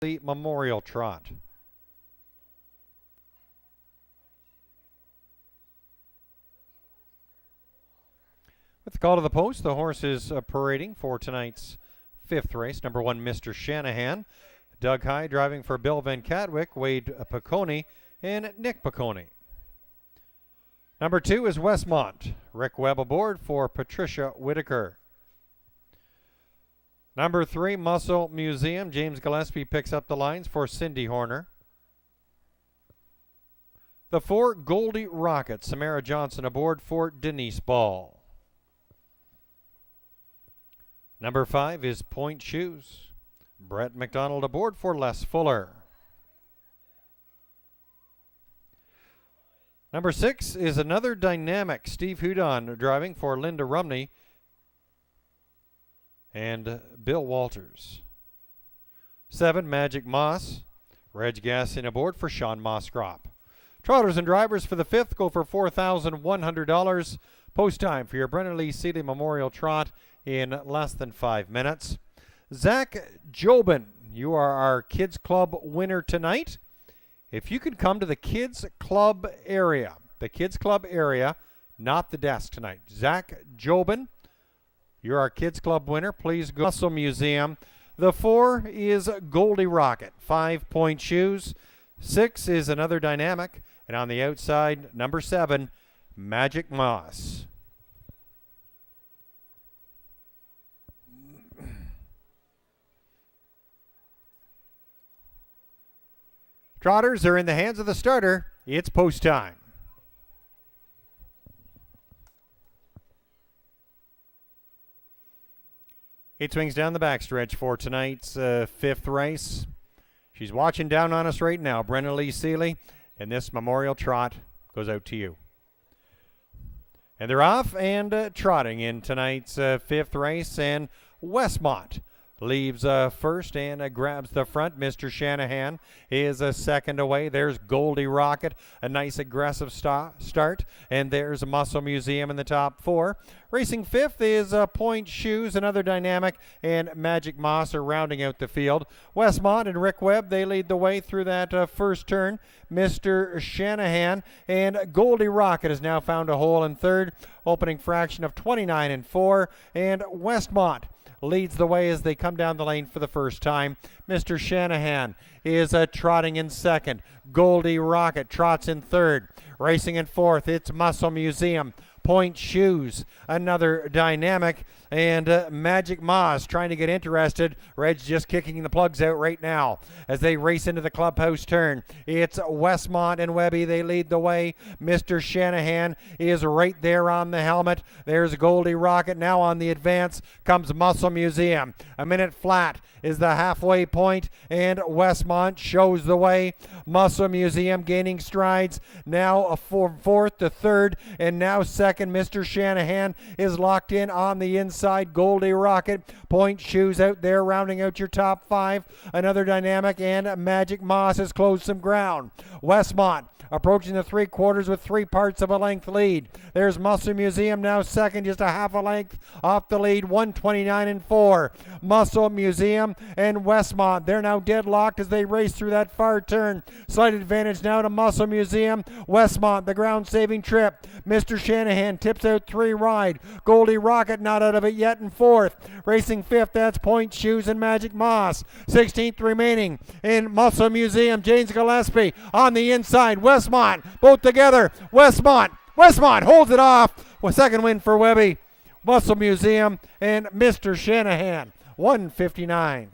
the Memorial Trot. With the call to the post, the horse is parading for tonight's fifth race. Number 1, Mr. Shanahan. Doug High driving for Bill Van Catwick, Wade Piccone, and Nick Piccone. Number 2 is Westmont. Rick Webb aboard for Patricia Whitaker. Number 3, Muscle Museum. James Gillespie picks up the lines for Cindy Horner. The 4, Goldie Rocket. Samara Johnson aboard for Denise Ball. Number 5 is Point Shoes. Brett McDonald aboard for Les Fuller. Number 6 is Another Dynamic. Steve Hudon driving for Linda Rumney and Bill Walters. 7, Magic Moss. Reg Gassin aboard for Sean Moskrop. Trotters and drivers for the 5th go for $4,100. Post time for your Brennan Lee Seeley Memorial Trot in less than 5 minutes. Zach Jobin, you are our Kids Club winner tonight. If you could come to the Kids Club area, not the desk tonight. Zach Jobin, you're our Kids Club winner. Please go to Muscle Museum. The 4 is Goldie Rocket. 5, Point Shoes. 6 is Another Dynamic. And on the outside, number 7, Magic Moss. Trotters are in the hands of the starter. It's post time. It swings down the backstretch for tonight's 5th race. She's watching down on us right now, Brenna Lee Seeley, and this Memorial Trot goes out to you. And they're off and trotting in tonight's 5th race, and Westmont leaves first and grabs the front. Mr. Shanahan is a second away. There's Goldie Rocket, a nice aggressive start. And there's Muscle Museum in the top 4. Racing 5th is Point Shoes, Another Dynamic, and Magic Moss are rounding out the field. Westmont and Rick Webb, they lead the way through that first turn. Mr. Shanahan and Goldie Rocket has now found a hole in 3rd. Opening fraction of 29 4. And Westmont leads the way as they come down the lane for the first time. Mr. Shanahan is trotting in 2nd. Goldie Rocket trots in 3rd. Racing in 4th, it's Muscle Museum. Point Shoes, Another Dynamic, and Magic Moss trying to get interested. Red's just kicking the plugs out right now as they race into the clubhouse turn. It's Westmont and Webby. They lead the way. Mr. Shanahan is right there on the helmet. There's Goldie Rocket. Now on the advance comes Muscle Museum. A minute flat is the halfway point, and Westmont shows the way. Muscle Museum gaining strides. Now a 4th to 3rd, and now 2nd. Mr. Shanahan is locked in on the inside. Goldie Rocket, Point Shoes out there rounding out your top 5. Another Dynamic and Magic Moss has closed some ground. Westmont approaching the 3/4 with 3/4 of a length lead. There's Muscle Museum now 2nd, just a half a length off the lead, 129 4. Muscle Museum and Westmont, they're now deadlocked as they race through that far turn. Slight advantage now to Muscle Museum. Westmont, the ground-saving trip. Mr. Shanahan tips out 3 wide. Goldie Rocket not out of it yet in 4th. Racing 5th, that's Point Shoes and Magic Moss. 16th remaining in Muscle Museum. James Gillespie on the inside. Westmont, both together. Westmont holds it off. Well, 2nd win for Webby. Muscle Museum and Mr. Shanahan. 159.